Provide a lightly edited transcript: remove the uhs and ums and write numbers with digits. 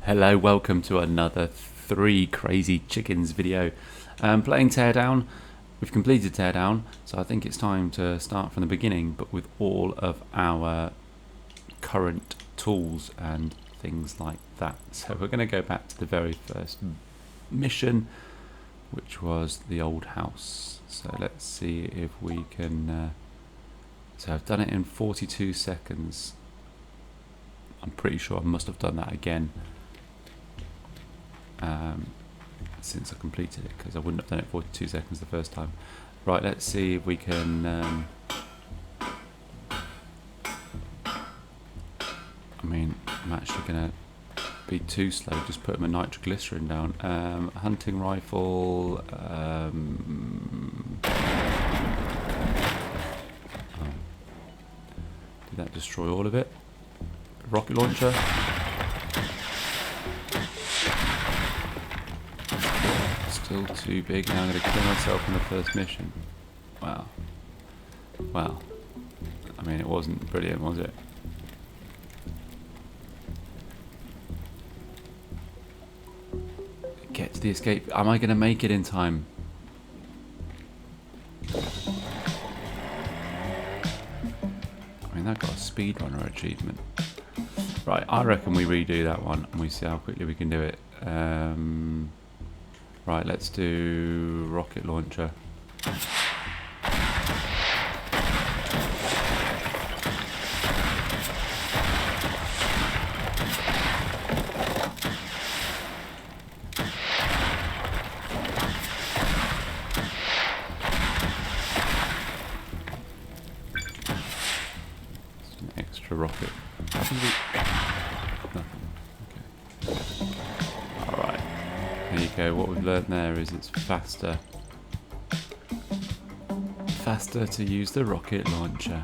Hello, welcome to another 3 Crazy Chickens video. Playing Teardown. We've completed Teardown, so I think it's time to start from the beginning, but with all of our current tools and things like that. So we're going to go back to the very first mission, which was the old house. So let's see if we can... so I've done it in 42 seconds. I'm pretty sure I must have done that again. Since I completed it, because I wouldn't have done it 42 seconds the first time. Right, let's see if we can I mean, I'm actually gonna be too slow, just put my nitroglycerin down. Hunting rifle, oh. Did that destroy all of it? Rocket launcher. Still too big. Now I'm going to kill myself in the first mission. Wow. Well, I mean, it wasn't brilliant, was it? Get to the escape. Am I going to make it in time? I mean, that got a speedrunner achievement. Right, I reckon we redo that one and we see how quickly we can do it. Right, let's do rocket launcher. Just an extra rocket. There you go, what we've learned there is it's faster to use the rocket launcher.